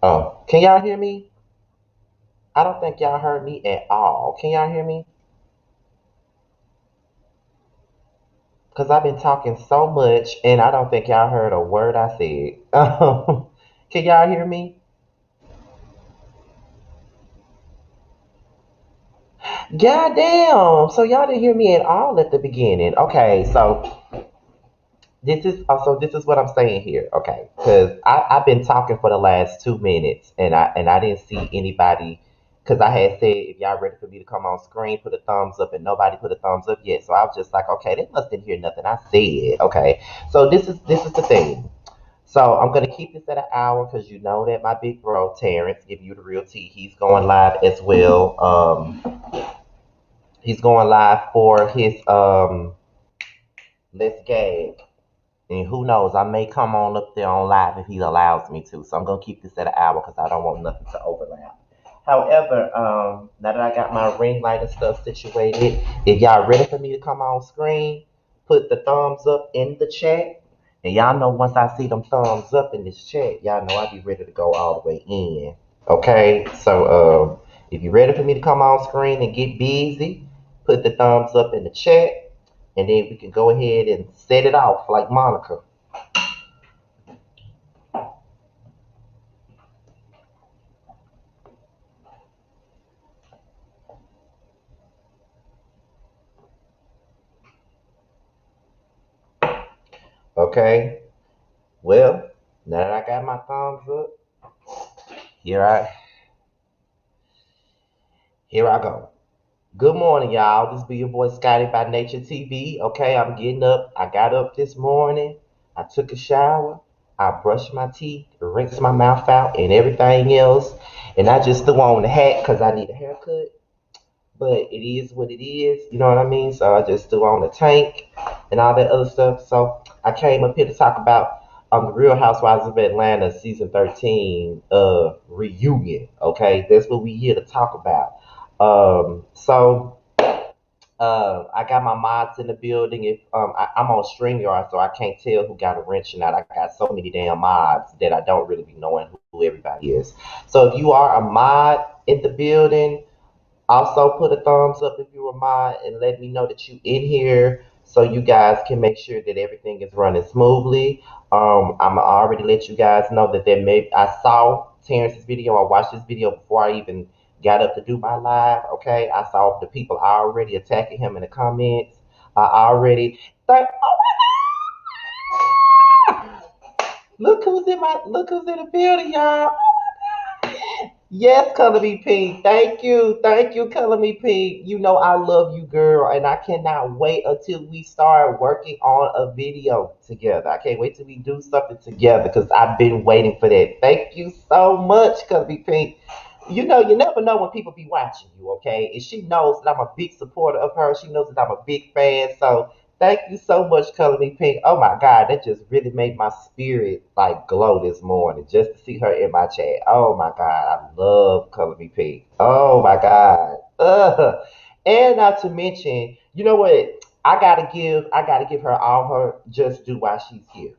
Oh, can y'all hear me? I don't think y'all heard me at all. Can y'all hear me? Because I've been talking so much and I don't think y'all heard a word I said. Can y'all hear me? God damn. So y'all didn't hear me at all at the beginning. Okay, so this is what I'm saying here. Okay, because I've been talking for the last 2 minutes and I didn't see anybody because I had said if y'all ready for me to come on screen, put a thumbs up and nobody put a thumbs up yet. So I was just like, okay, they must didn't hear nothing I said. Okay, so this is the thing. So I'm gonna keep this at an hour because you know that my big bro Terrence, give you the real tea, he's going live as well. He's going live for his Let's Gag. And who knows, I may come on up there on live if he allows me to. So I'm gonna keep this at an hour because I don't want nothing to overlap. However, now that I got my ring light and stuff situated, if y'all ready for me to come on screen, put the thumbs up in the chat. And y'all know once I see them thumbs up in this chat, y'all know I be ready to go all the way in. Okay, so if you're ready for me to come on screen and get busy, put the thumbs up in the chat, and then we can go ahead and set it off like Monica. Okay. Well, now that I got my thumbs up, here I here I go. Good morning, y'all. This be your boy Scotty by Nature TV. Okay, I'm getting up. I got up this morning. I took a shower. I brushed my teeth, rinsed my mouth out, and everything else. And I just threw on the hat because I need a haircut. But it is what it is. You know what I mean? So I just threw on the tank and all that other stuff. So I came up here to talk about the Real Housewives of Atlanta season 13 reunion. Okay, that's what we here to talk about. I got my mods in the building. If I'm on StreamYard, so I can't tell who got a wrench or not. I got so many damn mods that I don't really be knowing who everybody is. So if you are a mod in the building, also, put a thumbs up if you are mine and let me know that you in here so you guys can make sure that everything is running smoothly. I'm already let you guys know that I saw Terrence's video. I watched this video before I even got up to do my live. Okay, I saw the people already attacking him in the comments. I already oh, look who's in the building, y'all. Yes, Color Me Pink. Thank you, Color Me Pink. You know I love you, girl, and I cannot wait until we start working on a video together. I can't wait till we do something together because I've been waiting for that. Thank you so much, Color Me Pink. You know, you never know when people be watching you, okay? And she knows that I'm a big supporter of her. She knows that I'm a big fan. So thank you so much, Color Me Pink. Oh my God, that just really made my spirit like glow this morning just to see her in my chat. Oh my God, I love Color Me Pink. Oh my God. And not to mention, you know what? I gotta give her all her just due while she's here.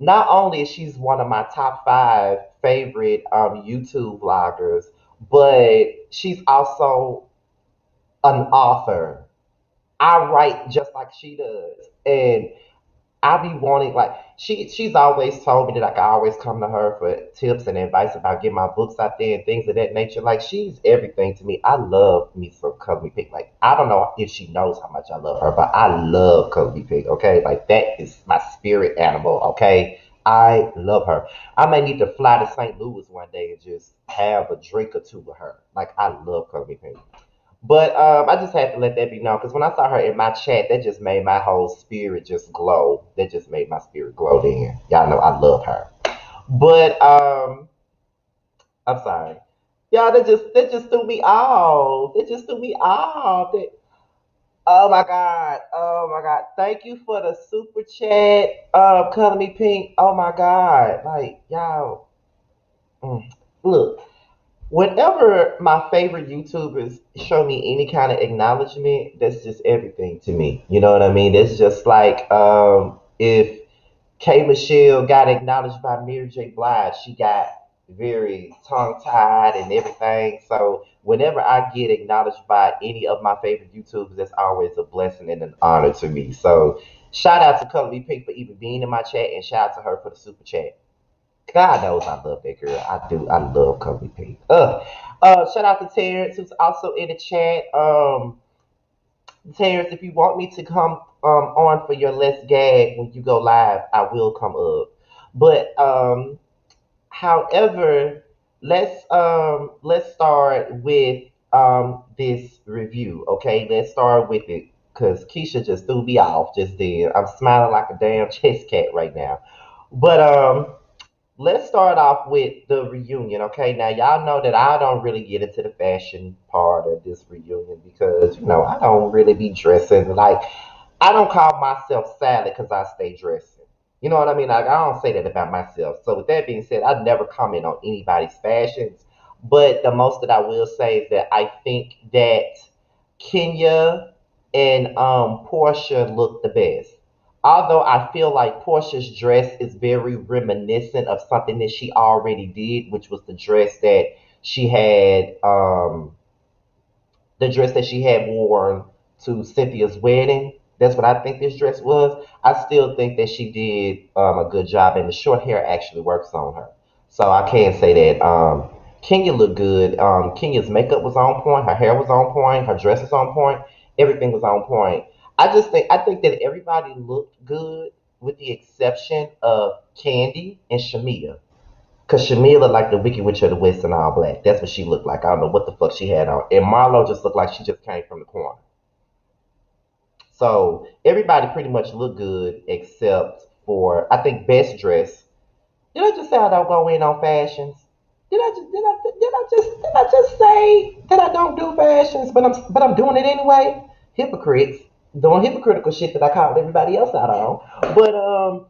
Not only is she's one of my top five favorite YouTube vloggers, but she's also an author. I write just like she does, and I be wanting like she's always told me that I can always come to her for tips and advice about getting my books out there and things of that nature. Like she's everything to me. I love me some Color Me Pink. Like I don't know if she knows how much I love her, but I love Color Me Pink. Okay, like that is my spirit animal. Okay, I love her. I may need to fly to St. Louis one day and just have a drink or two with her. Like I love Color Me Pink. But I just had to let that be known because when I saw her in my chat, that just made my whole spirit just glow. That just made my spirit glow then. Y'all know I love her. But I'm sorry. Y'all, that just threw me off. That just threw me off. Oh my God. Oh my God. Thank you for the super chat. Color Me Pink. Oh my God. Like, y'all. Look. Whenever my favorite YouTubers show me any kind of acknowledgement, that's just everything to me. You know what I mean? It's just like if K Michelle got acknowledged by Mary J. Blige, she got very tongue tied and everything. So whenever I get acknowledged by any of my favorite YouTubers, that's always a blessing and an honor to me. So shout out to Color Me Pink for even being in my chat, and shout out to her for the super chat. God knows I love that girl. I do. I love Color Me Pink. Shout out to Terrence who's also in the chat. Terrence, if you want me to come on for your Let's Gag when you go live, I will come up. But however, let's start with this review. Okay, let's start with it because Keisha just threw me off just then. I'm smiling like a damn chess cat right now. But let's start off with the reunion. Okay, now y'all know that I don't really get into the fashion part of this reunion because I don't really be dressing like I don't call myself salad because I stay dressing. You know what I mean? Like, I don't say that about myself. So with that being said, I never comment on anybody's fashions. But the most that I will say is that I think that Kenya and Portia look the best. Although I feel like Portia's dress is very reminiscent of something that she already did, which was the dress that she had worn to Cynthia's wedding. That's what I think this dress was. I still think that she did a good job, and the short hair actually works on her. So I can say that Kenya looked good. Kenya's makeup was on point. Her hair was on point. Her dress was on point. Everything was on point. I think that everybody looked good with the exception of Candy and Shamia. Cause Shamia looked like the Wicked Witch of the West in all black. That's what she looked like. I don't know what the fuck she had on. And Marlo just looked like she just came from the corner. So everybody pretty much looked good except for I think best dress. Did I just say I don't go in on fashions? Did I just say that I don't do fashions, but I'm doing it anyway? Hypocrites doing hypocritical shit that I called everybody else out on.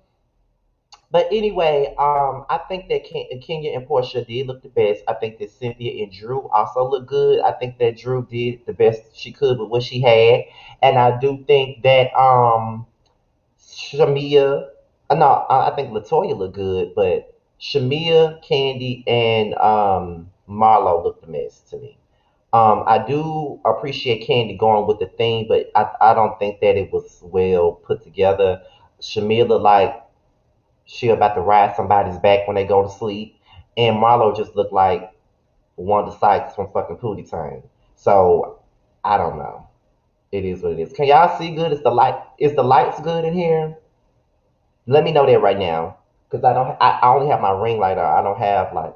But anyway, I think that Kenya and Portia did look the best. I think that Cynthia and Drew also look good. I think that Drew did the best she could with what she had, and I do think that Shamia, no, I think Latoya looked good, but Shamia, Candy, and Marlo looked the mess to me. I do appreciate Candy going with the theme, but I don't think that it was well put together. Shamia looked like she about to ride somebody's back when they go to sleep. And Marlo just looked like one of the sights from fucking Pootie Tang. So I don't know. It is what it is. Can y'all see good? Is the lights good in here? Let me know that right now. Cause I only have my ring light on. I don't have like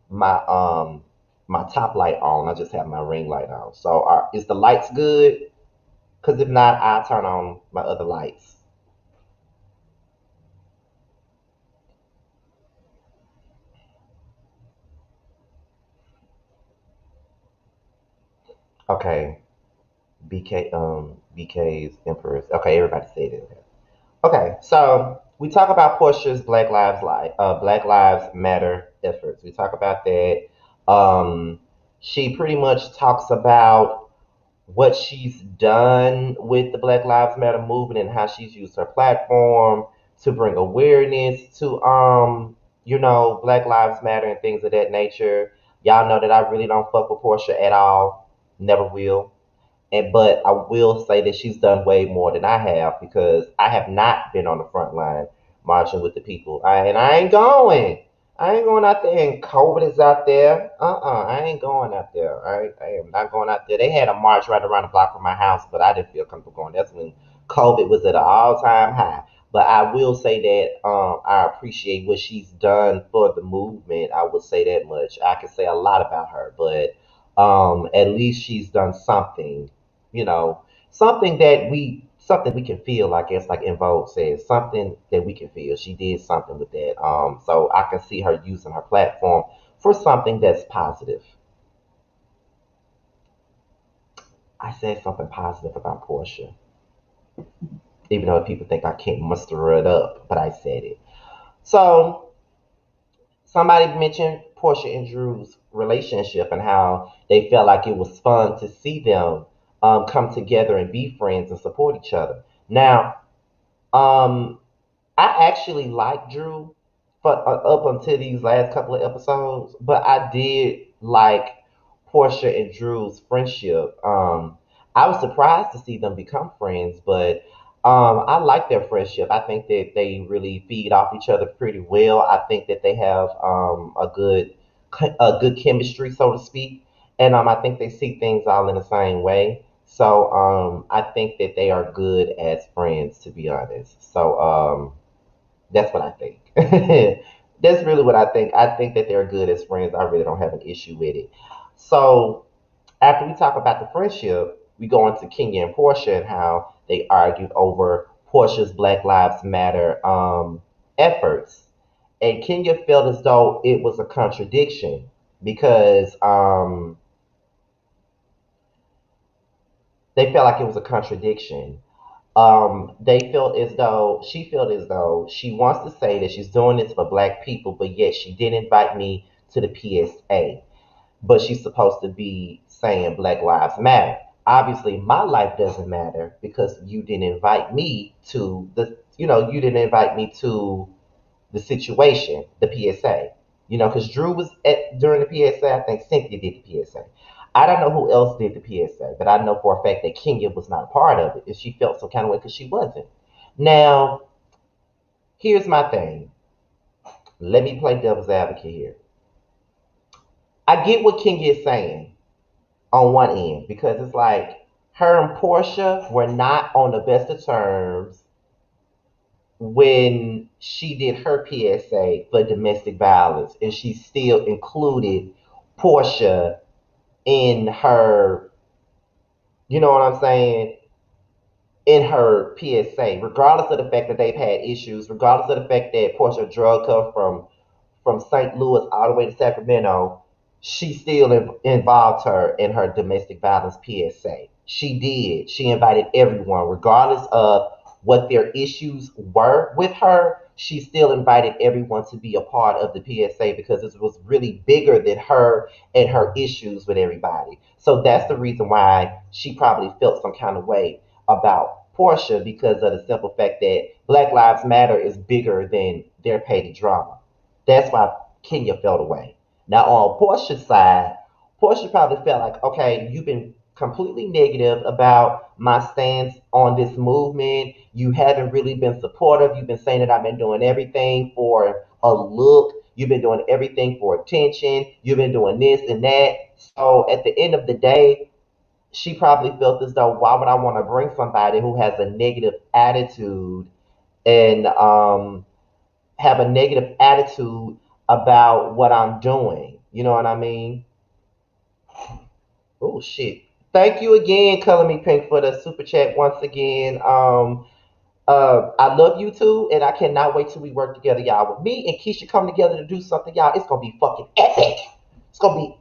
my top light on. I just have my ring light on. So is the lights good? Cause if not, I'll turn on my other lights. Okay. BK's Empress. Okay, everybody said it. Okay, so we talk about Portia's Black Lives Matter efforts. We talk about that. She pretty much talks about what she's done with the Black Lives Matter movement and how she's used her platform to bring awareness to Black Lives Matter and things of that nature. Y'all know that I really don't fuck with Portia at all. Never will. But I will say that she's done way more than I have because I have not been on the front line marching with the people. And I ain't going. I ain't going out there and COVID is out there. I ain't going out there. I am not going out there. They had a march right around the block from my house, but I didn't feel comfortable going. That's when COVID was at an all-time high. But I will say that I appreciate what she's done for the movement. I would say that much. I can say a lot about her, but at least she's done something, you know, something we can feel, I guess, like In Vogue says, something that we can feel. She did something with that. So I can see her using her platform for something that's positive. I said something positive about Portia, even though people think I can't muster it up, but I said it. So somebody mentioned Portia and Drew's relationship and how they felt like it was fun to see them come together and be friends and support each other. Now, I actually like Drew. for up until these last couple of episodes, but I did like Portia and Drew's friendship. I was surprised to see them become friends, but I like their friendship. I think that they really feed off each other pretty well. I think that they have a good chemistry, so to speak, and I think they see things all in the same way. So I think that they are good as friends, to be honest. So that's what I think. That's really what I think. I think that they're good as friends. I really don't have an issue with it. So after we talk about the friendship, we go into Kenya and Portia and how they argued over Portia's Black Lives Matter efforts. And Kenya felt as though it was a contradiction because they felt like it was a contradiction. They felt as though she felt as though she wants to say that she's doing this for black people, but yet she didn't invite me to the PSA. But she's supposed to be saying Black Lives Matter. Obviously, my life doesn't matter because you didn't invite me to you didn't invite me to the situation, the PSA. Because Drew was during the PSA. I think Cynthia did the PSA. I don't know who else did the PSA, but I know for a fact that Kenya was not a part of it, and she felt some kind of way because she wasn't. Now, here's my thing. Let me play devil's advocate here. I get what Kenya is saying on one end because it's like her and Portia were not on the best of terms when she did her PSA for domestic violence, and she still included Portia in her, you know what I'm saying, in her PSA, regardless of the fact that they've had issues, regardless of the fact that Portia drug her from St. Louis all the way to Sacramento, she still involved her in her domestic violence PSA. She did. She invited everyone, regardless of what their issues were with her. She still invited everyone to be a part of the PSA because it was really bigger than her and her issues with everybody. So that's the reason why she probably felt some kind of way about Portia because of the simple fact that Black Lives Matter is bigger than their petty drama. That's why Kenya felt away. Now on Portia's side, Portia probably felt like, okay, you've been completely negative about my stance on this movement. You haven't really been supportive. You've been saying that I've been doing everything for a look. You've been doing everything for attention. You've been doing this and that. So at the end of the day, she probably felt as though, why would I want to bring somebody who has a negative attitude and have a negative attitude about what I'm doing? You know what I mean? Oh shit! Thank you again, Color Me Pink, for the super chat once again. I love you too, and I cannot wait till we work together, y'all. With me and Keisha come together to do something, y'all, it's gonna be fucking epic. It's gonna be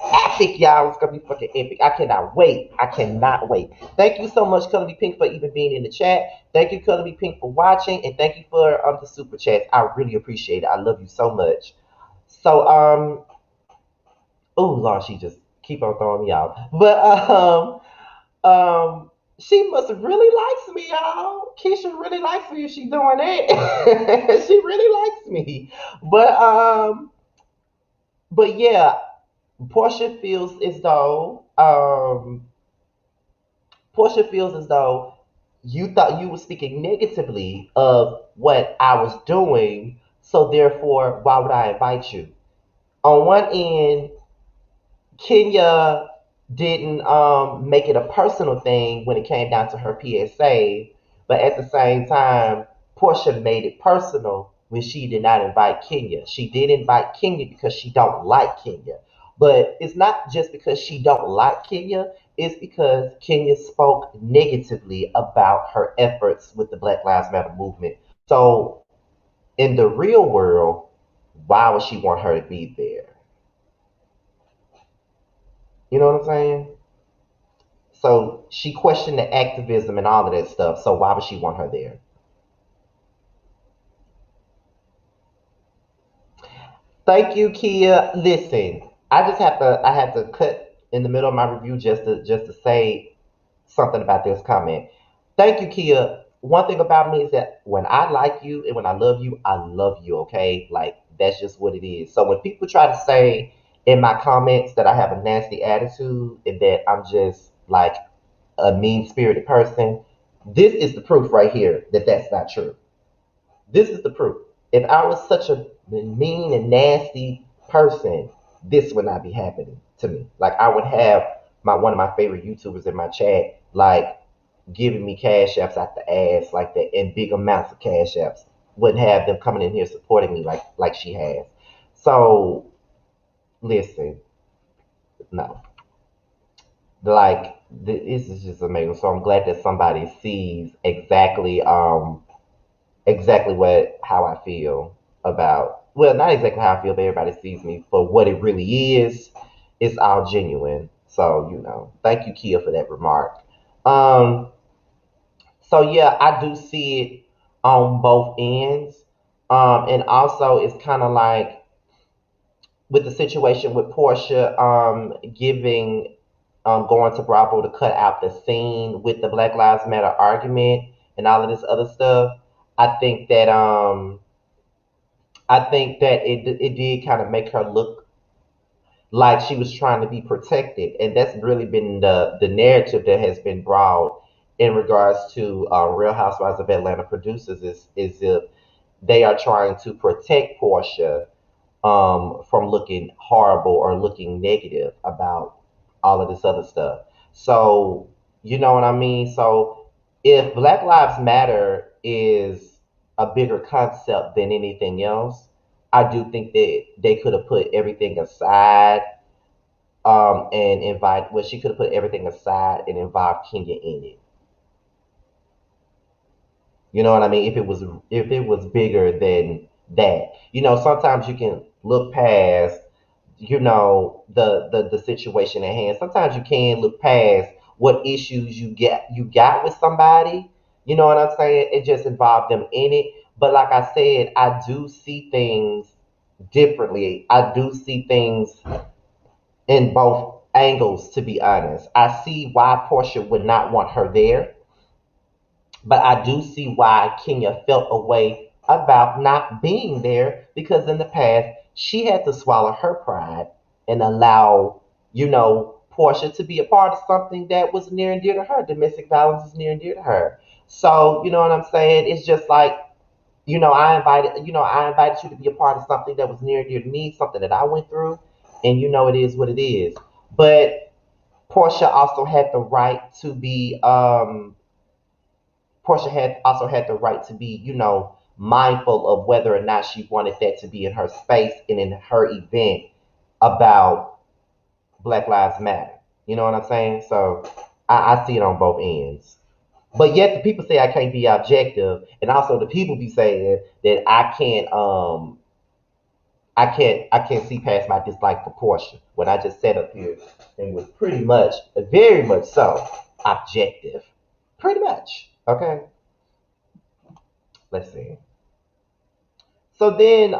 epic, y'all. It's gonna be fucking epic. I cannot wait. I cannot wait. Thank you so much, Color Me Pink, for even being in the chat. Thank you, Color Me Pink, for watching, and thank you for the super chats. I really appreciate it. I love you so much. So oh Lord, she just keep on throwing me out. But she must really likes me, y'all. Keisha really likes me if she doing that. She really likes me. But but yeah, Portia feels as though Portia feels as though you thought you were speaking negatively of what I was doing, so therefore, why would I invite you? On one end, Kenya didn't make it a personal thing when it came down to her PSA, but at the same time, Portia made it personal when she did not invite Kenya. She did invite Kenya because she don't like Kenya. But it's not just because she don't like Kenya, it's because Kenya spoke negatively about her efforts with the Black Lives Matter movement. So in the real world, why would she want her to be there? You know what I'm saying? So she questioned the activism and all of that stuff. So why would she want her there? Thank you, Kia. Listen, I had to cut in the middle of my review just to say something about this comment. Thank you, Kia. one thing about me is that when I like you and when I love you, okay? Like, that's just what it is. So when people try to say in my comments that I have a nasty attitude and that I'm just like a mean spirited person, this is the proof right here that that's not true. This is the proof. If I was such a mean and nasty person, this would not be happening to me. Like, I would have my one of my favorite YouTubers in my chat, like, giving me cash apps out the ass like that, in big amounts of cash apps. Wouldn't have them coming in here supporting me like she has. So listen, no, like, this is just amazing. So I'm glad that somebody sees exactly what how I feel about, well, not exactly how I feel, but everybody sees me for what it really is. It's all genuine. So, thank you, Kia, for that remark. Um, so yeah, I do see it on both ends. And also it's kind of like with the situation with Portia giving going to Bravo to cut out the scene with the Black Lives Matter argument and all of this other stuff. I think that it did kind of make her look like she was trying to be protected, and that's really been the narrative that has been brought in regards to Real Housewives of Atlanta producers is if they are trying to protect Portia from looking horrible or looking negative about all of this other stuff. So, you know what I mean? So, if Black Lives Matter is a bigger concept than anything else, I do think that they could have put everything aside and invite, well, she could have put everything aside and involved Kenya in it. You know what I mean? If it was bigger than that. Sometimes you can look past, the situation at hand. Sometimes you can look past what issues you got with somebody. You know what I'm saying? It just involved them in it. But like I said, I do see things differently. I do see things in both angles, to be honest. I see why Portia would not want her there, but I do see why Kenya felt a way about not being there because in the past she had to swallow her pride and allow, Portia to be a part of something that was near and dear to her. Domestic violence is near and dear to her. So, you know what I'm saying? It's just like, I invited you to be a part of something that was near and dear to me, something that I went through, and it is what it is. But Portia also had the right to be Portia had also had the right to be, mindful of whether or not she wanted that to be in her space and in her event about Black Lives Matter. You know what I'm saying? So I see it on both ends. But yet the people say I can't be objective, and also the people be saying that I can't see past my dislike for Portia when I just sat up here and was pretty much, very much so, objective. Pretty much. Okay. Let's see. So then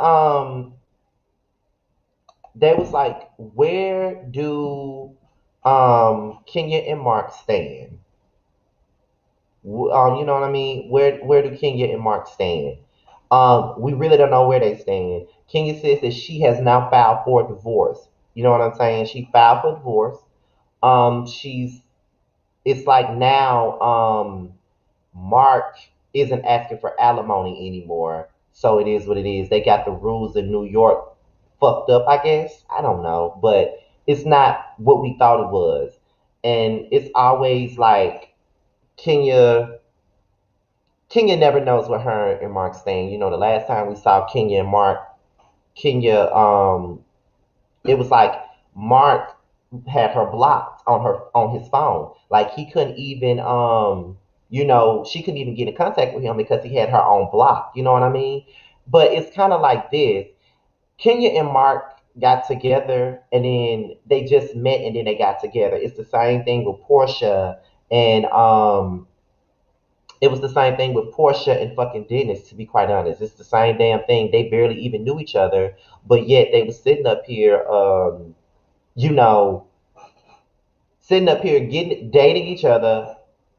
they was like, where do Kenya and Mark stand? You know what I mean? Where do Kenya and Mark stand? We really don't know where they stand. Kenya says that she has now filed for divorce. You know what I'm saying? She filed for divorce. She's It's like now Mark isn't asking for alimony anymore. So it is what it is. They got the rules in New York fucked up, I guess. I don't know. But it's not what we thought it was. And it's always like Kenya Kenya never knows what her and Mark stand. The last time we saw Kenya and Mark, Kenya it was like Mark had her blocked on his phone. Like he couldn't even she couldn't even get in contact with him because he had her on block. You know what I mean? But it's kind of like this. Kenya and Mark got together and then they just met and then they got together. It's the same thing with Portia and it was the same thing with Portia and fucking Dennis, to be quite honest. It's the same damn thing. They barely even knew each other, but yet they were sitting up here you know, sitting up here getting dating each other,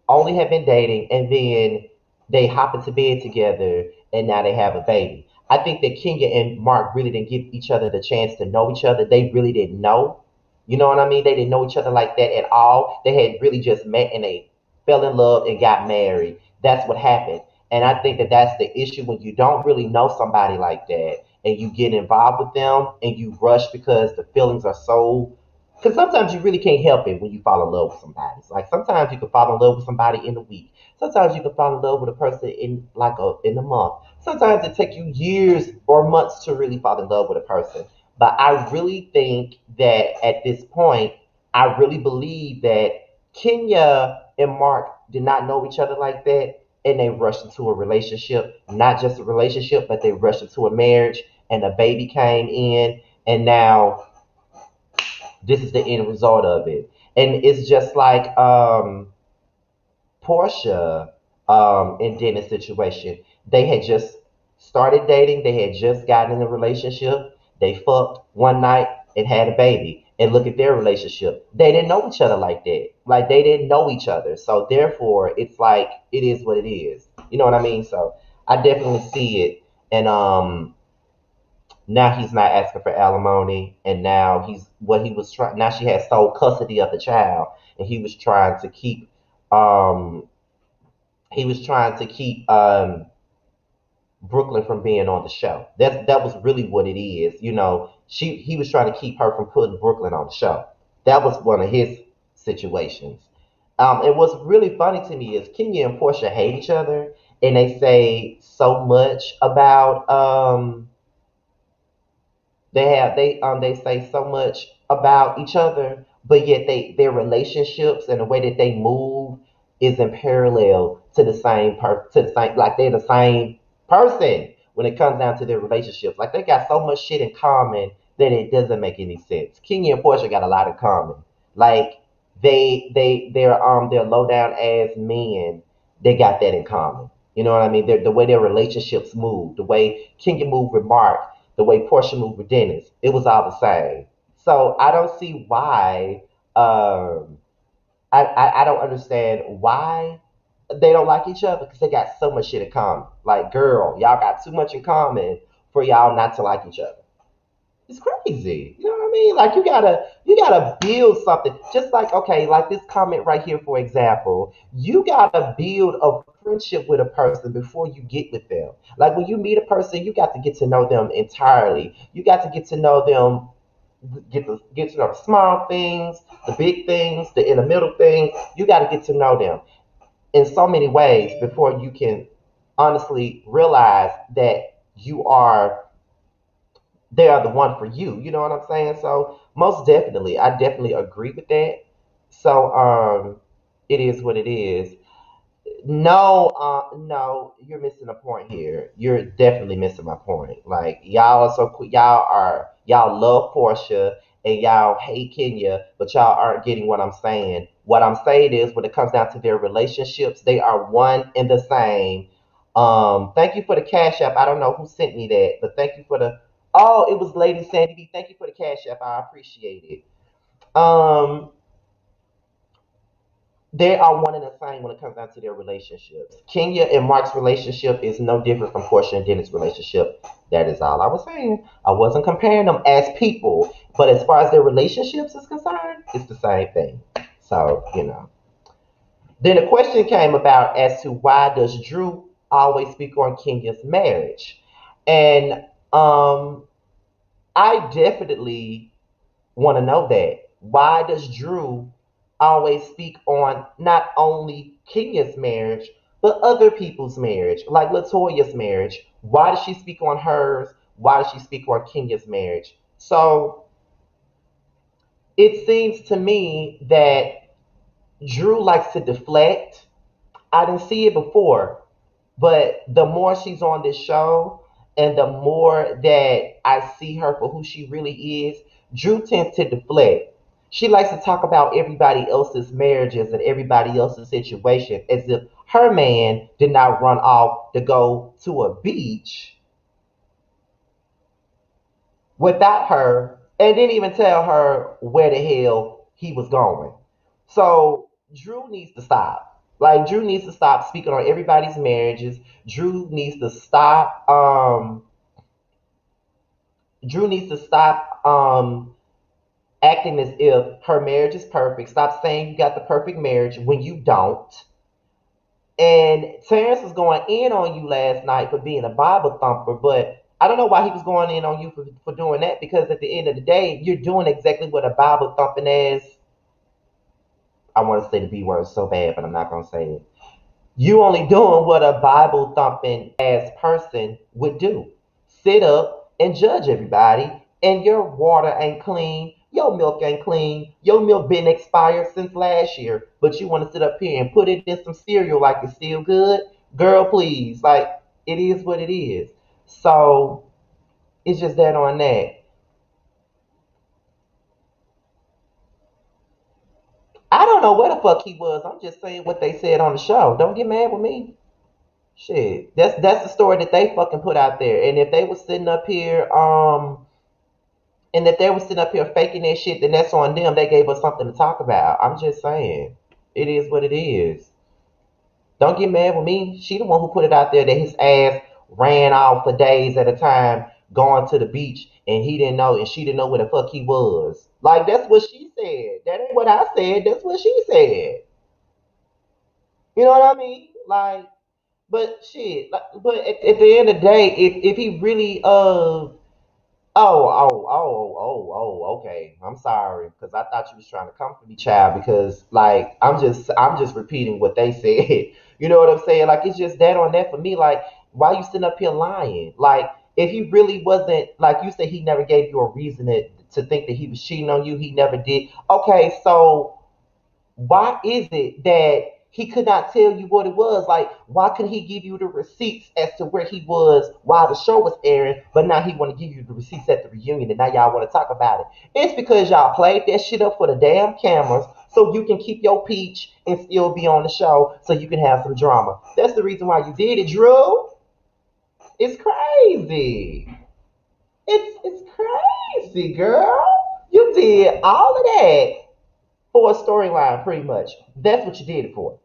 only have been dating, and then they hop into bed together, and now they have a baby. I think that Kenya and Mark really didn't give each other the chance to know each other. They really didn't know. You know what I mean? They didn't know each other like that at all. They had really just met and they fell in love and got married. That's what happened. And I think that that's the issue when you don't really know somebody like that and you get involved with them and you rush because the feelings are so. Because sometimes you really can't help it when you fall in love with somebody. It's like sometimes you can fall in love with somebody in a week. Sometimes you can fall in love with a person in a month. Sometimes it takes you years or months to really fall in love with a person. But I really think that at this point, I really believe that Kenya and Mark did not know each other like that, and they rushed into a relationship. Not just a relationship, but they rushed into a marriage, and a baby came in, and now this is the end result of it. And it's just like Portia and Dennis situation. They had just started dating. They had just gotten in a relationship. They fucked one night and had a baby. And look at their relationship. They didn't know each other like that. Like they didn't know each other. So therefore, it's like it is what it is. You know what I mean? So I definitely see it. And now he's not asking for alimony, and now he's what he was trying. Now she has sole custody of the child, and um he was trying to keep Brooklyn from being on the show. That was really what it is. You know, he was trying to keep her from putting Brooklyn on the show. That was one of his situations. And what's really funny to me is Kenya and Portia hate each other, and they say so much about they say so much about each other, but yet their relationships and the way that they move is in parallel to the same like they're the same person when it comes down to their relationships. Like they got so much shit in common that it doesn't make any sense. Kenya and Portia got a lot in common. Like they're low down ass men. They got that in common. You know what I mean? The way their relationships move, the way Kenya moved with Mark, the way Portia moved with Dennis, it was all the same. So I don't see why. I don't understand why they don't like each other because they got so much shit in common. Like, girl, y'all got too much in common for y'all not to like each other. It's crazy. You know what I mean? Like you gotta build something. Just like okay, like this comment right here, for example, you gotta build a friendship with a person before you get with them. Like when you meet a person, you got to get to know them entirely. You got to get to know them, get to know the small things, the big things, the in the middle things. You got to get to know them in so many ways before you can honestly realize that you are they are the one for you. You know what I'm saying? So most definitely, I definitely agree with that. So it is what it is. No, no, you're missing a point here. You're definitely missing my point. Like y'all are so y'all love Portia and y'all hate Kenya, but y'all aren't getting what I'm saying. What I'm saying is when it comes down to their relationships, they are one and the same. Thank you for the cash app. I don't know who sent me that, but thank you for the oh, it was Lady Sandy B. Thank you for the cash app. I appreciate it. Um, they are one and the same when it comes down to their relationships. Kenya and Mark's relationship is no different from Portia and Dennis' relationship. That is all I was saying. I wasn't comparing them as people, but as far as their relationships is concerned, it's the same thing. So, you know. Then the question came about as to why does Drew always speak on Kenya's marriage? And I definitely want to know that. Why does Drew always speak on not only Kenya's marriage, but other people's marriage, like Latoya's marriage? Why does she speak on hers? Why does she speak on Kenya's marriage? So it seems to me that Drew likes to deflect. I didn't see it before, but the more she's on this show and the more that I see her for who she really is, Drew tends to deflect. She likes to talk about everybody else's marriages and everybody else's situation as if her man did not run off to go to a beach without her and didn't even tell her where the hell he was going. So Drew needs to stop. Like Drew needs to stop speaking on everybody's marriages. Drew needs to stop. Drew needs to stop acting as if her marriage is perfect. Stop saying you got the perfect marriage when you don't. And Terrence was going in on you last night for being a Bible thumper, but I don't know why he was going in on you for doing that, because at the end of the day, you're doing exactly what a Bible thumping ass, I want to say the B word so bad, but I'm not going to say it. You only doing what a Bible thumping ass person would do. Sit up and judge everybody, and your water ain't clean, your milk ain't clean, your milk been expired since last year, but you want to sit up here and put it in some cereal like it's still good? Girl, please. Like, it is what it is. So it's just that on that. I don't know where the fuck he was. I'm just saying what they said on the show. Don't get mad with me. Shit, that's the story that they fucking put out there. And if they were sitting up here, and if they were sitting up here faking that shit, then that's on them. They gave us something to talk about. I'm just saying, it is what it is. Don't get mad with me. She the one who put it out there that his ass ran off for days at a time, going to the beach, and he didn't know, and she didn't know where the fuck he was. Like, that's what she said. That ain't what I said. That's what she said. You know what I mean? Like, but shit. Like, but at the end of the day, if he really okay. I'm sorry, because I thought you was trying to comfort me, child. Because like I'm just repeating what they said. You know what I'm saying? Like, it's just that on that for me. Like, why you sitting up here lying? Like, if he really wasn't, like you said, he never gave you a reason to think that he was cheating on you. He never did. Okay, so why is it that he could not tell you what it was? Like, why couldn't he give you the receipts as to where he was while the show was airing, but now he want to give you the receipts at the reunion, and now y'all want to talk about it? It's because y'all played that shit up for the damn cameras so you can keep your peach and still be on the show so you can have some drama. That's the reason why you did it, Drew. It's crazy. It's crazy, girl. You did all of that for a storyline, pretty much. That's what you did it for.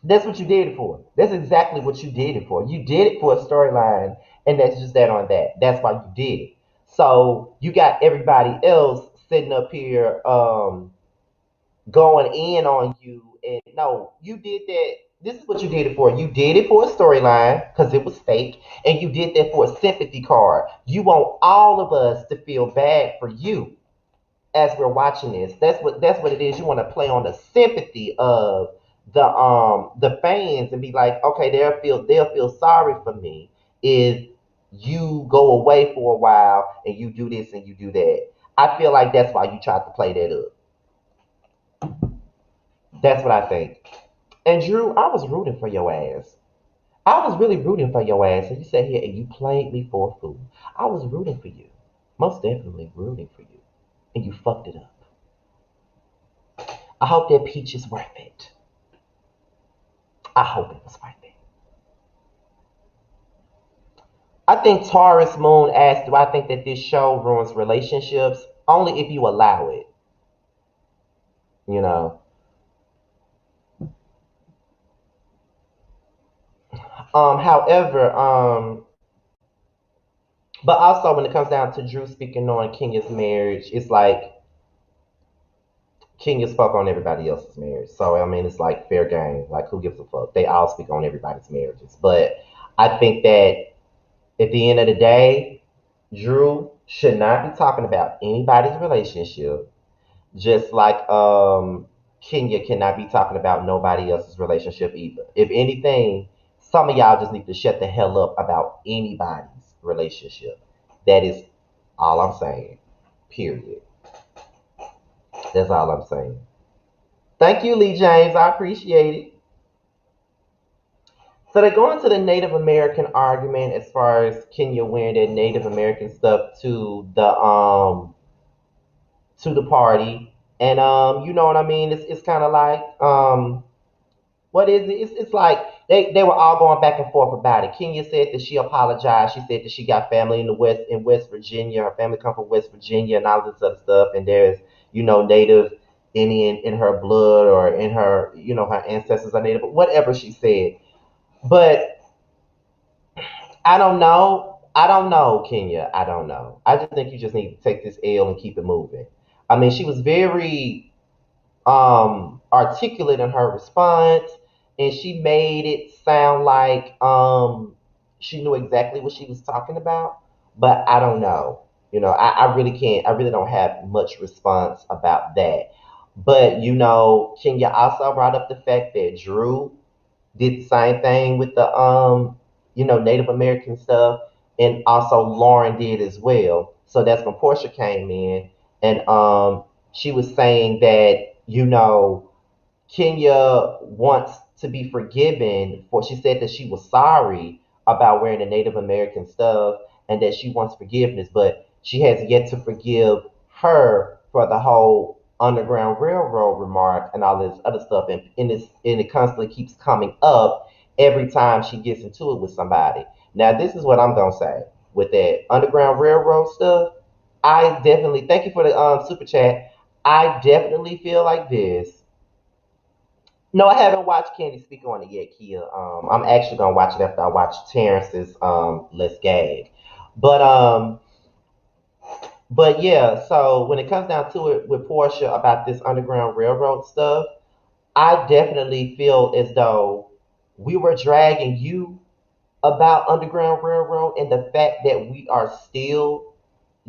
That's what you did it for. That's exactly what you did it for. You did it for a storyline, and that's just that on that. That's why you did it. So you got everybody else sitting up here going in on you, and no, you did that. This is what you did it for. You did it for a storyline because it was fake, and you did that for a sympathy card. You want all of us to feel bad for you as we're watching this. That's what it is. You want to play on the sympathy of the fans and be like, okay, they'll feel sorry for me if you go away for a while and you do this and you do that. I feel like that's why you tried to play that up. That's what I think. And Drew, I was rooting for your ass. I was really rooting for your ass, and you sat here and you played me for a fool. I was rooting for you, most definitely rooting for you, and you fucked it up. I hope that peach is worth it. I hope it was worth it. I think Taurus Moon asked, do I think that this show ruins relationships? Only if you allow it, you know. However, but also when it comes down to Drew speaking on Kenya's marriage, it's like Kenya spoke on everybody else's marriage. So I mean, it's like fair game. Like, who gives a fuck? They all speak on everybody's marriages. But I think that at the end of the day, Drew should not be talking about anybody's relationship, just like Kenya cannot be talking about nobody else's relationship either. If anything, some of y'all just need to shut the hell up about anybody's relationship. That is all I'm saying. Period. That's all I'm saying. Thank you, Lee James. I appreciate it. So they go into the Native American argument as far as Kenya wearing that Native American stuff to the party. And you know what I mean? It's kind of like what is it? It's like they were all going back and forth about it. Kenya said that she apologized. She said that she got family in West Virginia. Her family come from West Virginia and all this other stuff. And there's Native. Indian in her blood or in her, her ancestors are Native, whatever she said. But I don't know. I don't know, Kenya. I don't know. I just think you just need to take this L and keep it moving. I mean, she was very articulate in her response, and she made it sound like she knew exactly what she was talking about. But I don't know. I really can't. I really don't have much response about that. But Kenya also brought up the fact that Drew did the same thing with the Native American stuff, and also Lauren did as well. So that's when Portia came in, and she was saying that Kenya wants to be forgiven for. She said that she was sorry about wearing the Native American stuff and that she wants forgiveness, but she has yet to forgive her for the whole Underground Railroad remark and all this other stuff. And it constantly keeps coming up every time she gets into it with somebody. Now, this is what I'm gonna say with that Underground Railroad stuff. I definitely thank you for the super chat. I definitely feel like this. No, I haven't watched Candy speak on it yet, Kia. I'm actually gonna watch it after I watch Terrence's Let's Gag. But but yeah, so when it comes down to it with Portia about this Underground Railroad stuff, I definitely feel as though we were dragging you about Underground Railroad and the fact that we are still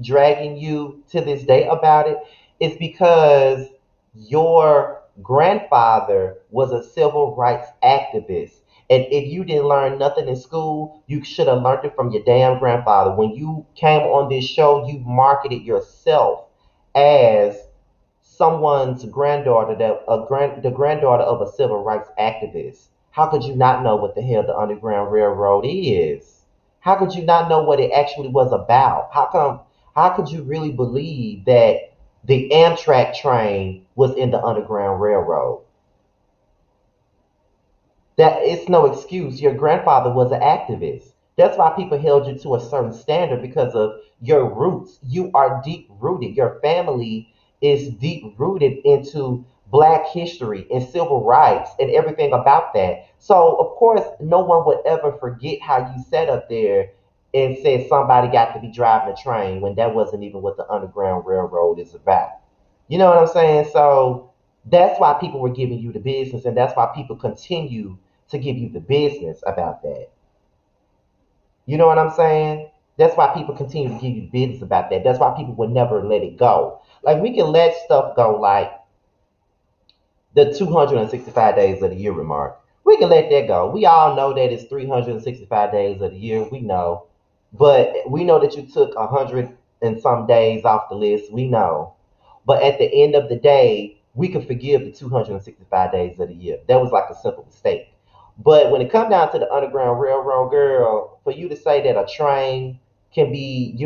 dragging you to this day about it is because your grandfather was a civil rights activist. And if you didn't learn nothing in school, you should have learned it from your damn grandfather. When you came on this show, you marketed yourself as someone's granddaughter, the granddaughter of a civil rights activist. How could you not know what the hell the Underground Railroad is? How could you not know what it actually was about? How could you really believe that the Amtrak train was in the Underground Railroad? That it's no excuse. Your grandfather was an activist. That's why people held you to a certain standard because of your roots. You are deep rooted. Your family is deep rooted into black history and civil rights and everything about that. So of course no one would ever forget how you sat up there and said somebody got to be driving a train when that wasn't even what the Underground Railroad is about. You know what I'm saying? So that's why people were giving you the business, and that's why people continue to give you the business about that. You know what I'm saying? That's why people continue to give you business about that. That's why people would never let it go. Like we can let stuff go like the 265 days of the year remark. We can let that go. We all know that it's 365 days of the year. We know. But we know that you took 100 and some days off the list. We know. But at the end of the day, we can forgive the 265 days of the year. That was like a simple mistake. But when it comes down to the Underground Railroad, girl, for you to say that a train can be,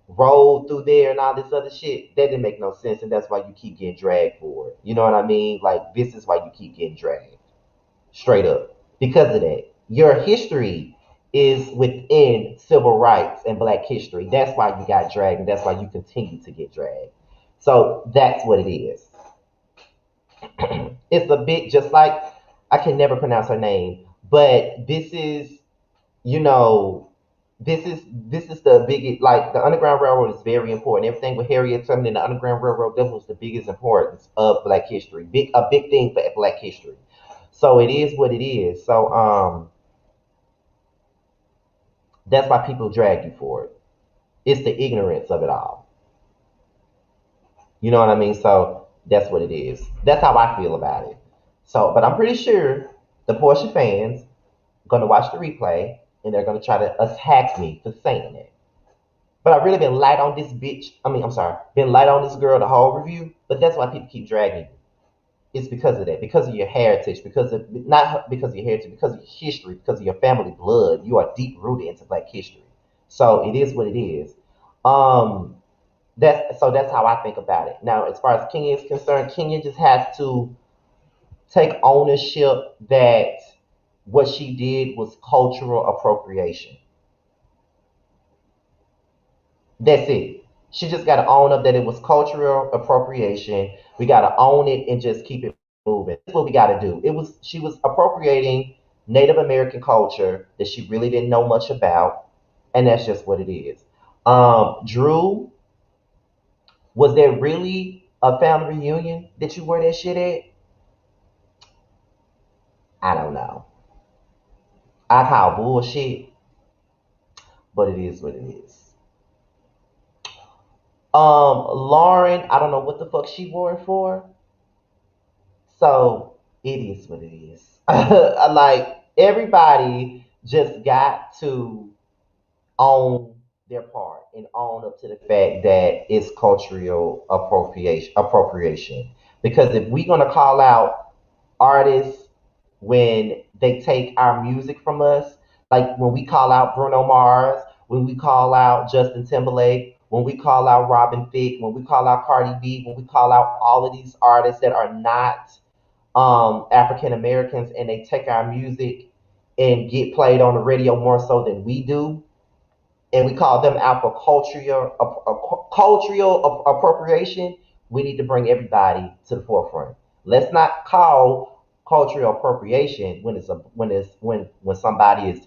rolled through there and all this other shit, that didn't make no sense. And that's why you keep getting dragged for it. You know what I mean? Like, this is why you keep getting dragged. Straight up. Because of that. Your history is within civil rights and black history. That's why you got dragged, and that's why you continue to get dragged. So that's what it is. It's a bit just like I can never pronounce her name, but you know, this is the biggest. Like the Underground Railroad is very important. Everything with Harriet Tubman and the Underground Railroad, that was the biggest importance of Black history. A big thing for Black history. So it is what it is. So that's why people drag you for it. It's the ignorance of it all. You know what I mean? So that's what it is. That's how I feel about it. So, but I'm pretty sure the Porsche fans gonna watch the replay and they're gonna try to attack me for saying it. But I've really been light on this bitch. I mean, I'm sorry, been light on this girl the whole review. But that's why people keep dragging you. It's because of that, because of your heritage, because of not because of your heritage, because of your history, because of your family blood. You are deep rooted into Black history. So it is what it is. Um, that's how I think about it. Now, as far as Kenya is concerned, Kenya just has to take ownership that what she did was cultural appropriation. That's it. She just got to own up that it was cultural appropriation. We got to own it and just keep it moving. That's what we got to do. She was appropriating Native American culture that she really didn't know much about, and that's just what it is. Drew, was there really a family reunion that you wear that shit at? I don't know. I call bullshit, but it is what it is. Lauren, I don't know what the fuck she wore it for. So it is what it is. Like everybody just got to own their part and own up to the fact that it's cultural appropriation. Because if we're gonna call out artists when they take our music from us, like when we call out Bruno Mars, when we call out Justin Timberlake, when we call out Robin Thicke, when we call out Cardi B, when we call out all of these artists that are not African Americans and they take our music and get played on the radio more so than we do, and we call them out for cultural appropriation, we need to bring everybody to the forefront. Let's not call cultural appropriation when when somebody is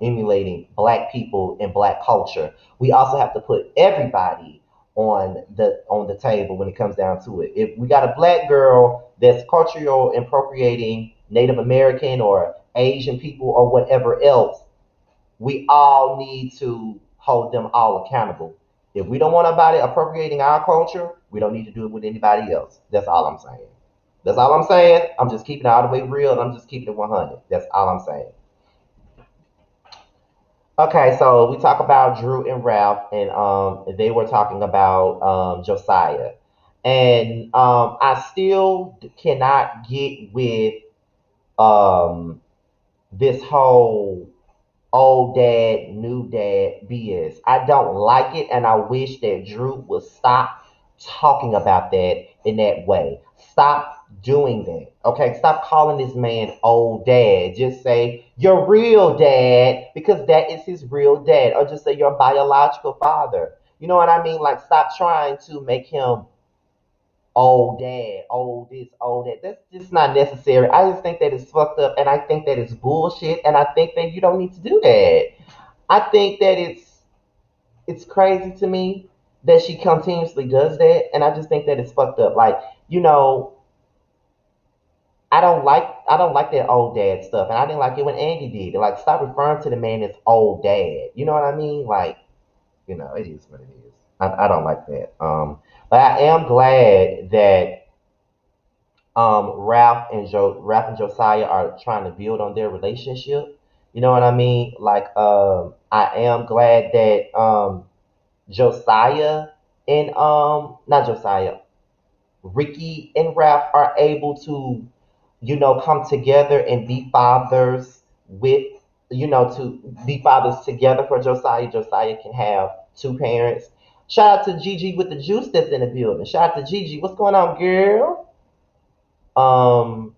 emulating black people and black culture. We also have to put everybody on the table when it comes down to it. If we got a black girl that's cultural appropriating Native American or Asian people or whatever else, we all need to hold them all accountable. If we don't want nobody appropriating our culture, we don't need to do it with anybody else. That's all I'm saying. That's all I'm saying. I'm just keeping it all the way real and I'm just keeping it 100. That's all I'm saying. Okay, so we talk about Drew and Ralph, and they were talking about Josiah, and I still cannot get with um, this whole old dad, new dad BS. I don't like it, and I wish that Drew would stop talking about that in that way. Stop doing that. Okay, stop calling this man old dad. Just say your real dad because that is his real dad, or just say your biological father. You know what I mean? Like, stop trying to make him old dad, old this, old that. That's just not necessary. I just think that it's fucked up, and I think that it's bullshit, and I think that you don't need to do that. I think that it's crazy to me that she continuously does that, and I just think that it's fucked up. Like, you know, I don't like that old dad stuff, and I didn't like it when Andy did it. Like, stop referring to the man as old dad. You know what I mean? Like, it is what it is. I don't like that. But I am glad that Ralph and Josiah are trying to build on their relationship. You know what I mean? Like, I am glad that Josiah and not Josiah, Ricky and Ralph are able to, come together and be fathers with, to be fathers together for Josiah. Josiah can have two parents. Shout out to Gigi with the juice that's in the building. Shout out to Gigi. What's going on, girl? Um,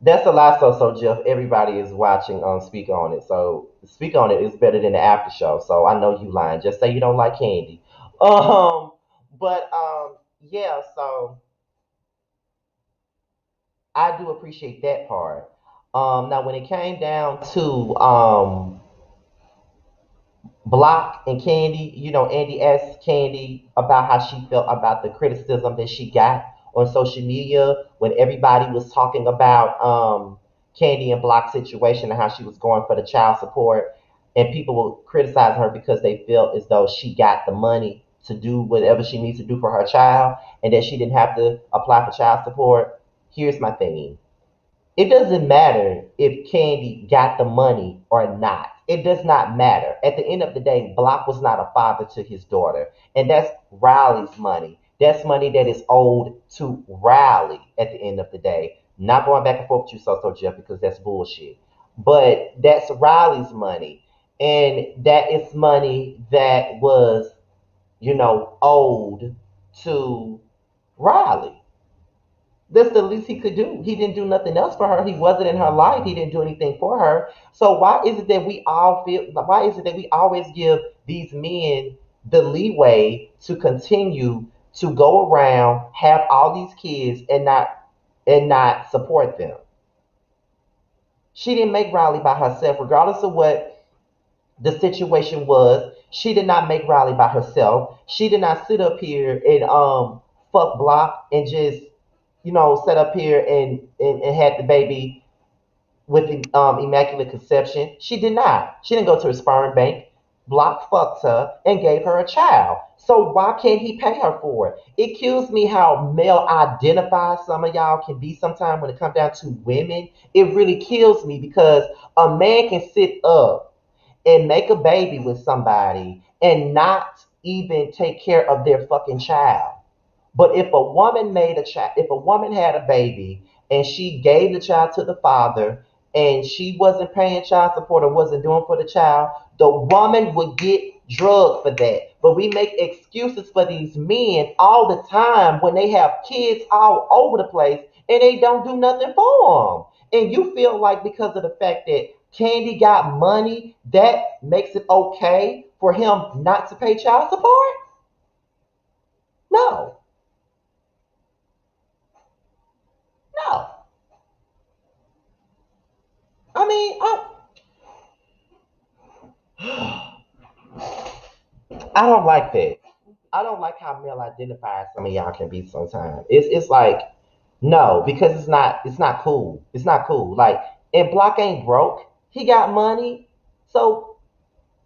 That's a lot. So Jeff, everybody is watching Speak on It. So Speak on It is better than the after show. So I know you lying. Just say you don't like candy. Um, but yeah. So I do appreciate that part. Now when it came down to Block and Candy, Andy asked Candy about how she felt about the criticism that she got on social media when everybody was talking about Candy and Block's situation and how she was going for the child support, and people were criticizing her because they felt as though she got the money to do whatever she needs to do for her child and that she didn't have to apply for child support. Here's my thing. It doesn't matter if Candy got the money or not. It does not matter. At the end of the day, Block was not a father to his daughter. And that's Riley's money. That's money that is owed to Riley at the end of the day. Not going back and forth with you, so Jeff, because that's bullshit. But that's Riley's money. And that is money that was, owed to Riley. That's the least he could do. He didn't do nothing else for her. He wasn't in her life. He didn't do anything for her. So why is it that we all feel? Why is it that we always give these men the leeway to continue to go around, have all these kids and not support them. She didn't make Riley by herself, regardless of what the situation was. She did not make Riley by herself. She did not sit up here and fuck Block and just sit up here and had the baby with the immaculate conception. She did not. She didn't go to a sperm bank. Block fucked her and gave her a child. So why can't he pay her for it? It kills me how male identified some of y'all can be sometimes when it comes down to women. It really kills me because a man can sit up and make a baby with somebody and not even take care of their fucking child. But if a woman made a child, if a woman had a baby and she gave the child to the father and she wasn't paying child support or wasn't doing for the child, the woman would get drugged for that. But we make excuses for these men all the time when they have kids all over the place and they don't do nothing for them. And you feel like because of the fact that Candy got money, that makes it okay for him not to pay child support? No, no. I mean, I don't like that. I don't like how male identified some of y'all can be sometimes. It's like no, because it's not cool. It's not cool. Like and Block ain't broke. He got money. So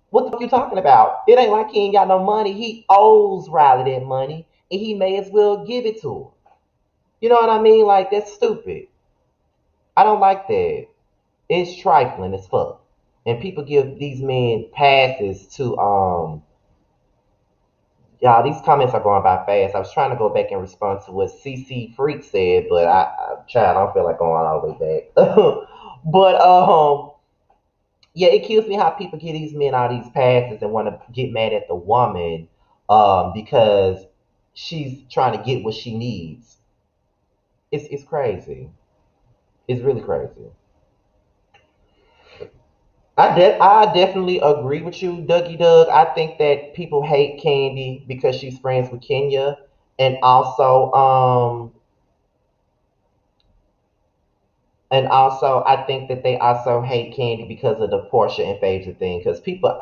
what the fuck you talking about? It ain't like he ain't got no money. He owes Riley that money, and he may as well give it to her. You know what I mean? Like that's stupid. I don't like that. It's trifling as fuck. And people give these men passes to y'all, these comments are going by fast. I was trying to go back and respond to what CC Freak said, but child, I don't feel like going all the way back. but yeah, it kills me how people give these men all these passes and want to get mad at the woman because she's trying to get what she needs. It's crazy. It's really crazy. I definitely agree with you, Dougie Doug. I think that people hate Candy because she's friends with Kenya, and also I think that they also hate Candy because of the Portia and Phaedra thing. Because people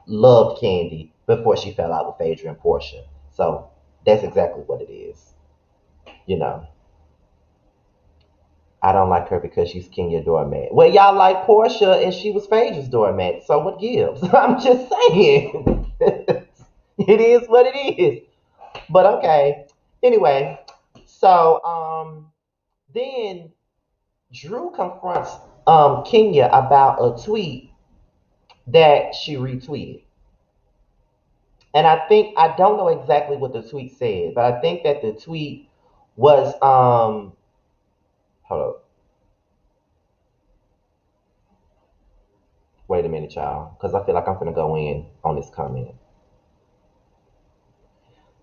loved Candy before she fell out with Phaedra and Portia, so that's exactly what it is. You know, I don't like her because she's Kenya doormat. Well, y'all like Portia and she was Phaedra's doormat, so what gives? I'm just saying. It is what it is. But okay. Anyway, so then Drew confronts Kenya about a tweet that she retweeted. And I don't know exactly what the tweet said, but I think that the tweet was hold up. Wait a minute, y'all, because I feel like I'm gonna go in on this comment.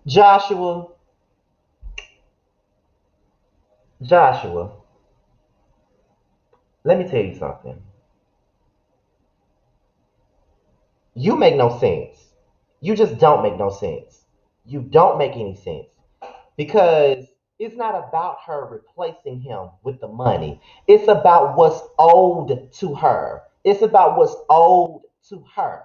Joshua, Joshua, let me tell you something. You make no sense. You just don't make no sense. You don't make any sense because it's not about her replacing him with the money. It's about what's owed to her. It's about what's owed to her.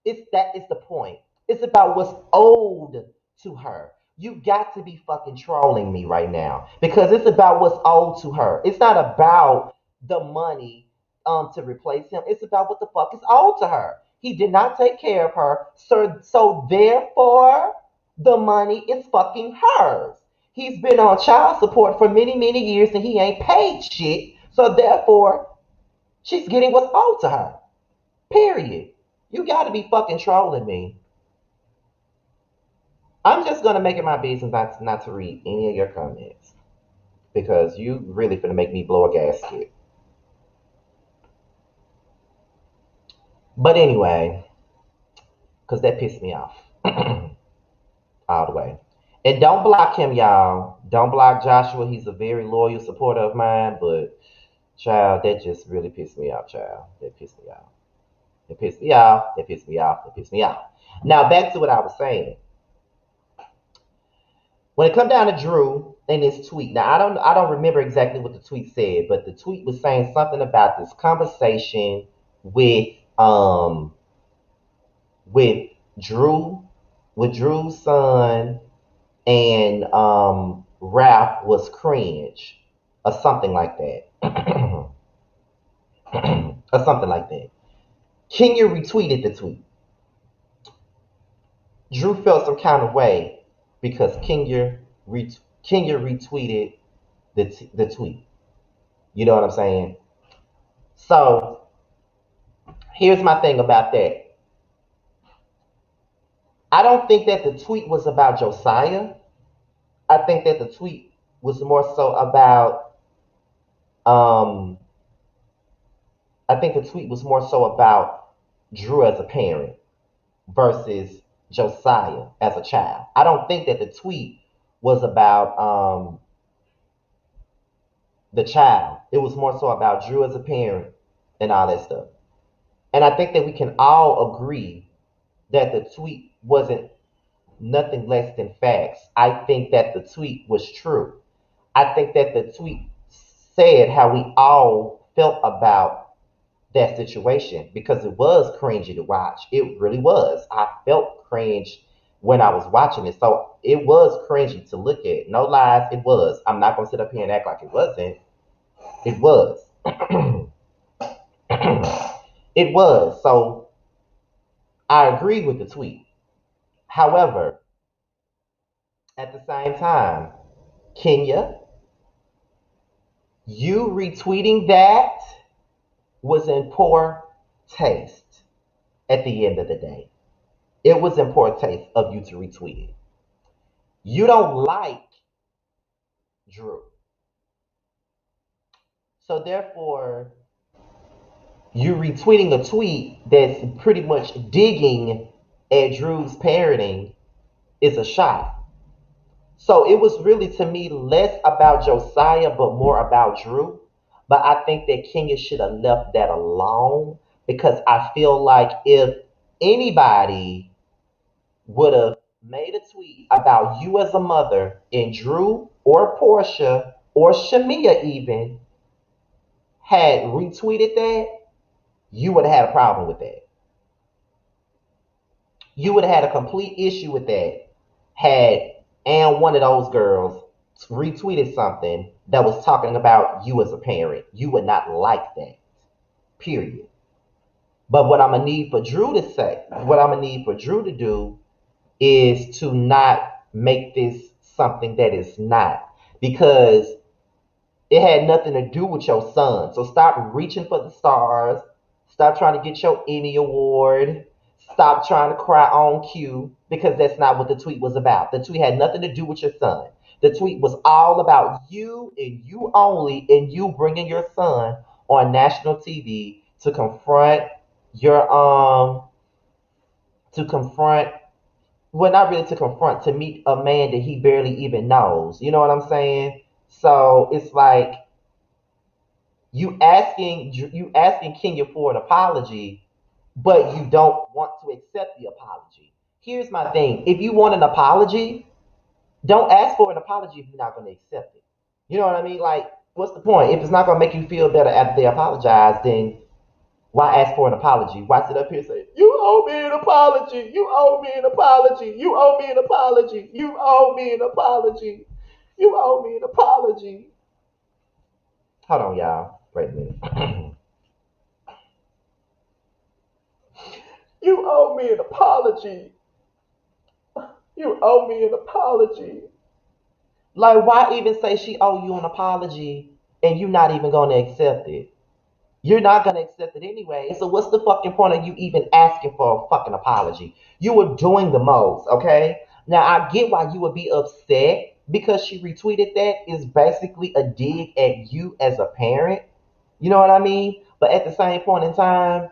That is the point. It's about what's owed to her. You got to be fucking trolling me right now because it's about what's owed to her. It's not about the money to replace him. It's about what the fuck is owed to her. He did not take care of her, so therefore the money is fucking hers. He's been on child support for many, many years and he ain't paid shit. So therefore, she's getting what's owed to her. Period. You got to be fucking trolling me. I'm just gonna make it my business not to read any of your comments because you really finna make me blow a gasket. But anyway, because that pissed me off all the way. And don't block him, y'all. Don't block Joshua. He's a very loyal supporter of mine. But child, that just really pissed me off, child. That pissed me off. It pissed me off. It pissed me off. It pissed me off. Now back to what I was saying. When it come down to Drew and his tweet, now I don't remember exactly what the tweet said, but the tweet was saying something about this conversation with um with Drew with Drew's son and Ralph was cringe or something like that. Or something like that. Kenya retweeted the tweet. Drew felt some kind of way because Kenya retweeted the tweet. You know what I'm saying? So here's my thing about that. I don't think that the tweet was about Josiah. I think that the tweet was more so about um I think the tweet was more so about Drew as a parent versus Josiah as a child. I don't think that the tweet was about the child. It was more so about Drew as a parent and all that stuff. And I think that we can all agree that the tweet wasn't nothing less than facts. I think that the tweet was true. I think that the tweet said how we all felt about that situation because it was cringy to watch. It really was. I felt cringe when I was watching it. So it was cringy to look at. No lies, it was. I'm not going to sit up here and act like it wasn't. It was. It was. So I agree with the tweet. However, at the same time, Kenya, you retweeting that was in poor taste at the end of the day. It was in poor taste of you to retweet it. You don't like Drew. So therefore, you retweeting a tweet that's pretty much digging at Drew's parenting is a shot. So it was really to me less about Josiah, but more about Drew. But I think that Kenya should have left that alone because I feel like if anybody would have made a tweet about you as a mother and Drew or Portia or Shamia even had retweeted that, you would have had a problem with that. You would have had a complete issue with that had and one of those girls retweeted something that was talking about you as a parent. You would not like that. Period. But what I'm gonna need for Drew to say, what I'm gonna need for Drew to do is to not make this something that is not. Because it had nothing to do with your son. So stop reaching for the stars. Stop trying to get your Emmy award. Stop trying to cry on cue because that's not what the tweet was about. The tweet had nothing to do with your son. The tweet was all about you and you only, and you bringing your son on national TV to confront your to confront well, not really to confront, to meet a man that he barely even knows. You know what I'm saying? So it's like you asking Kenya for an apology, but you don't want to accept the apology. Here's my thing: if you want an apology, don't ask for an apology if you're not going to accept it. You know what I mean? Like, what's the point? If it's not going to make you feel better after they apologize, then why ask for an apology? Why sit up here and say, you owe me an apology, you owe me an apology, you owe me an apology, you owe me an apology, you owe me an apology. Hold on, y'all. Wait a minute. You owe me an apology. You owe me an apology. Like, why even say she owe you an apology and you not even gonna accept it? You're not gonna accept it anyway. So what's the fucking point of you even asking for a fucking apology? You were doing the most, okay? Now I get why you would be upset because she retweeted that is basically a dig at you as a parent. You know what I mean? But at the same point in time,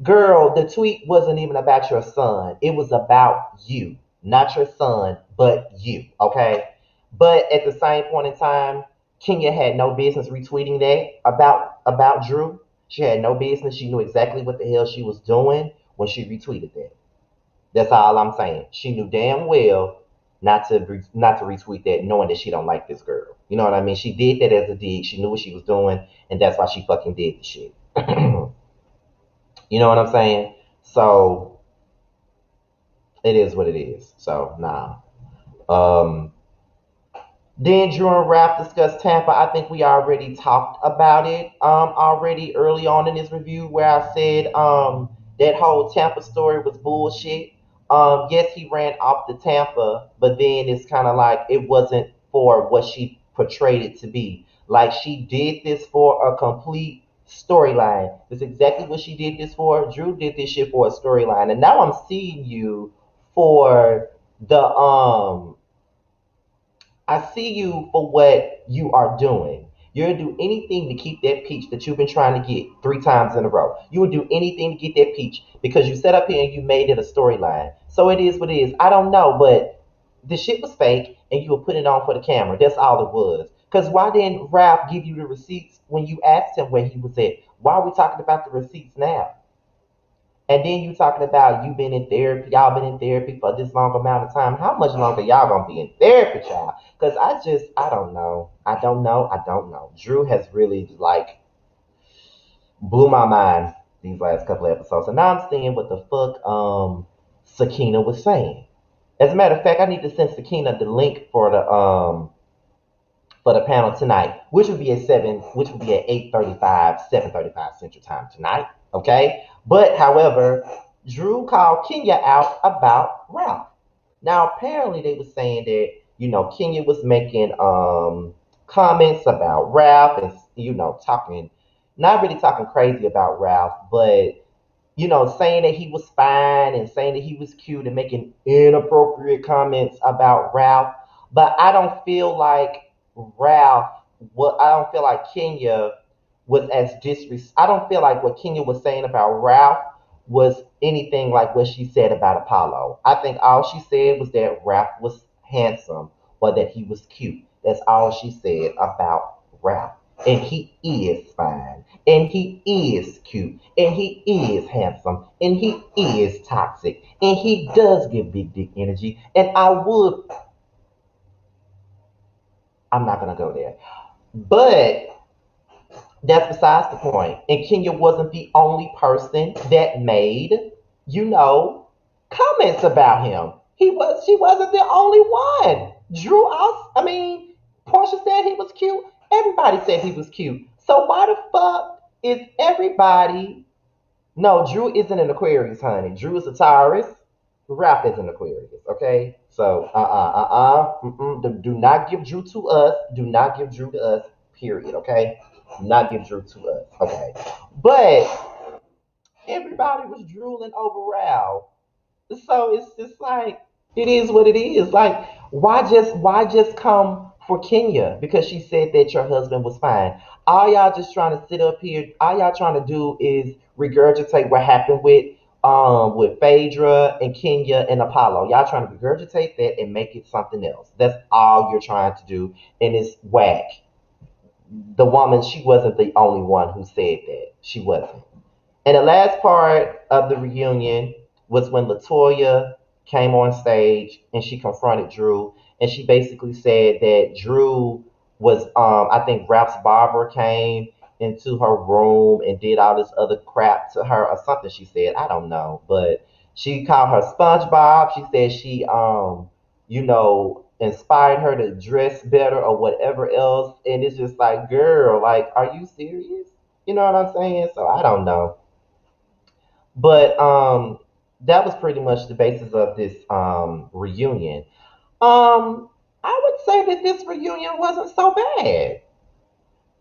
girl, the tweet wasn't even about your son. It was about you. Not your son, but you. Okay? But at the same point in time, Kenya had no business retweeting that about Drew. She had no business. She knew exactly what the hell she was doing when she retweeted that. That's all I'm saying. She knew damn well not to retweet that, knowing that she don't like this girl. You know what I mean? She did that as a dig. She knew what she was doing, and that's why she fucking did the shit. You know what I'm saying? So it is what it is. So nah. Um, Then Drew and Ralph discussed Tampa. I think we already talked about it already early on in this review where I said that whole Tampa story was bullshit. Yes, he ran off the Tampa, but then it's kind of like it wasn't for what she portrayed it to be. Like she did this for a complete storyline. That's exactly what she did this for. Drew did this shit for a storyline, and now I'm seeing you for the. I see you for what you are doing. You'll do anything to keep that peach that you've been trying to get 3 times in a row. You would do anything to get that peach because you set up here and you made it a storyline. So it is what it is. I don't know, but the shit was fake and you were putting it on for the camera. That's all it was. Because why didn't Ralph give you the receipts when you asked him where he was at? Why are we talking about the receipts now? And then you talking about you been in therapy, y'all been in therapy for this long amount of time. How much longer y'all gonna be in therapy, child? Because I don't know. I don't know. Drew has really like blew my mind these last couple of episodes. And now I'm seeing what the fuck Sakina was saying. As a matter of fact, I need to send Sakina the link for the panel tonight, which would be at 8:35, 7:35 Central Time tonight. Okay, but however, Drew called Kenya out about Ralph. Now apparently they were saying that Kenya was making comments about Ralph and talking, not really talking crazy about Ralph, but saying that he was fine and saying that he was cute and making inappropriate comments about Ralph. But I don't feel like Ralph, I don't feel like Kenya was as I don't feel like what Kenya was saying about Ralph was anything like what she said about Apollo. I think all she said was that Ralph was handsome or that he was cute. That's all she said about Ralph. And he is fine. And he is cute. And he is handsome. And he is toxic. And he does give big dick energy. And I'm not going to go there. But that's besides the point. And Kenya wasn't the only person that made, you know, comments about him. She wasn't the only one. Drew also, I mean, Portia said he was cute. Everybody said he was cute. So why the fuck is everybody? No, Drew isn't an Aquarius, honey. Drew is a Taurus. Ralph is an Aquarius. Okay, so do not give Drew to us. Do not give Drew to us. Period. Okay, do not give Drew to us. Okay, but everybody was drooling over Ralph. So it's just like it is what it is. Like why just come for Kenya because she said that your husband was fine. All y'all just trying to sit up here. All y'all trying to do is regurgitate what happened with Phaedra and Kenya and Apollo. Y'all trying to regurgitate that and make it something else. That's all you're trying to do, and it's whack. The woman, she wasn't the only one who said that. She wasn't. And the last part of the reunion was when Latoya came on stage and she confronted Drew, and she basically said that Drew was, I think Ralph's barber came into her room and did all this other crap to her or something. She said, I don't know, but she called her SpongeBob. She said she, inspired her to dress better or whatever else. And it's just like, girl, like, are you serious? You know what I'm saying? So I don't know. But that was pretty much the basis of this reunion. I would say that this reunion wasn't so bad.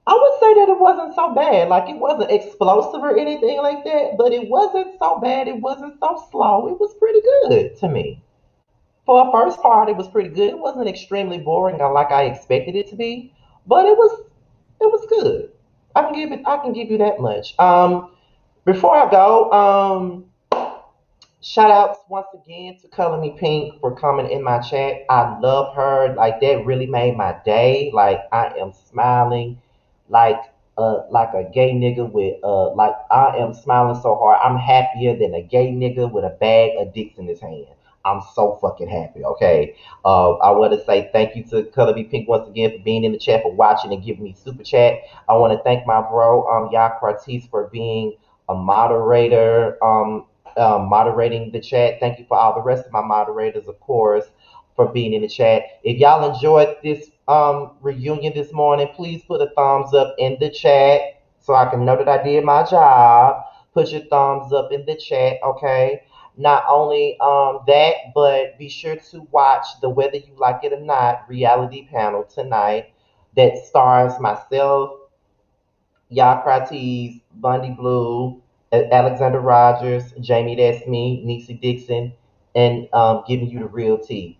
I would say that it wasn't so bad. Like it wasn't explosive or anything like that, but it wasn't so bad. It wasn't so slow. It was pretty good to me. For a first part, it was pretty good. It wasn't extremely boring like I expected it to be, but it was good. I can give you that much. Before I go, shout outs once again to Color Me Pink for coming in my chat. I love her. Like that really made my day. Like I am smiling. Like like a gay nigga with like I am smiling so hard. I'm happier than a gay nigga with a bag of dicks in his hand. I'm so fucking happy. Okay. I want to say thank you to Color Be Pink once again for being in the chat, for watching and giving me super chat. I want to thank my bro Yak Artis for being a moderator, moderating the chat. Thank you for all the rest of my moderators, of course, for being in the chat. If y'all enjoyed this reunion this morning, please put a thumbs up in the chat so I can know that I did my job. Put your thumbs up in the chat, okay? Not only that, but be sure to watch the Whether You Like It or Not reality panel tonight that stars myself, Yocrates, Bundy Blue, Alexander Rogers, Jamie That's Me, Niecy Dixon, and giving you the real tea.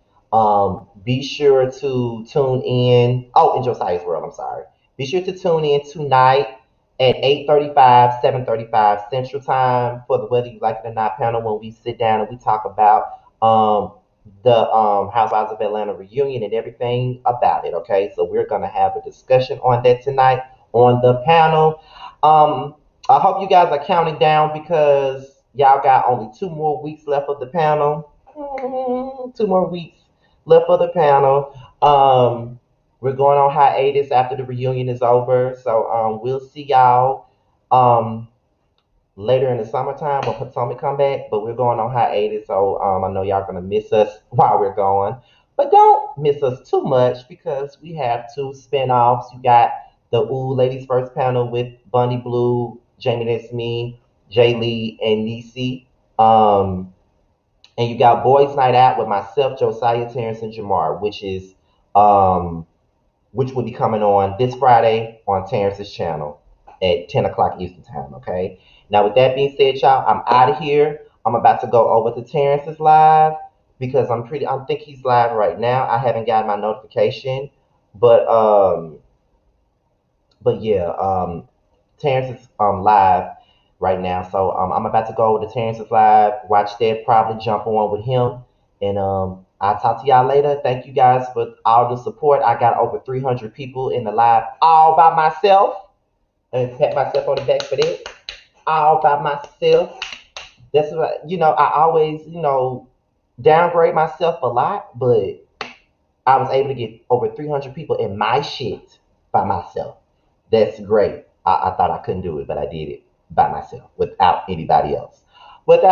Be sure to tune in. Oh, and Josiah's World, I'm sorry. Be sure to tune in tonight at 8:35, 7:35 Central Time for the Whether You Like It or Not panel when we sit down and we talk about the Housewives of Atlanta reunion and everything about it. Okay, so we're gonna have a discussion on that tonight on the panel. I hope you guys are counting down because y'all got only 2 more weeks left of the panel. 2 more weeks left of the panel. We're going on hiatus after the reunion is over, so we'll see y'all later in the summertime when Potomac come back. But we're going on hiatus, so I know y'all gonna miss us while we're going. But don't miss us too much because we have 2 spinoffs. You got the Ooh Ladies First panel with Bunny Blue, Jamie That's Me, Jay Lee, and Niecy. And you got Boys Night Out with myself, Josiah, Terrence, and Jamar, um, which will be coming on this Friday on Terrence's channel at 10 o'clock Eastern Time, okay? Now, with that being said, y'all, I'm out of here. I'm about to go over to Terrence's live because I think he's live right now. I haven't gotten my notification, but yeah, Terrence is live right now. So I'm about to go over to Terrence's live, watch that, probably jump on with him. And I'll talk to y'all later. Thank you guys for all the support. I got over 300 people in the live all by myself. And pat myself on the back for that. All by myself. That's what, I always, downgrade myself a lot, but I was able to get over 300 people in my shit by myself. That's great. I thought I couldn't do it, but I did it by myself without anybody else. But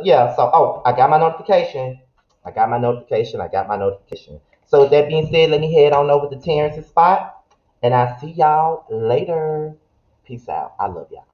yeah, so, I got my notification. I got my notification. I got my notification. So, with that being said, let me head on over to Terrence's spot, and I'll see y'all later. Peace out. I love y'all.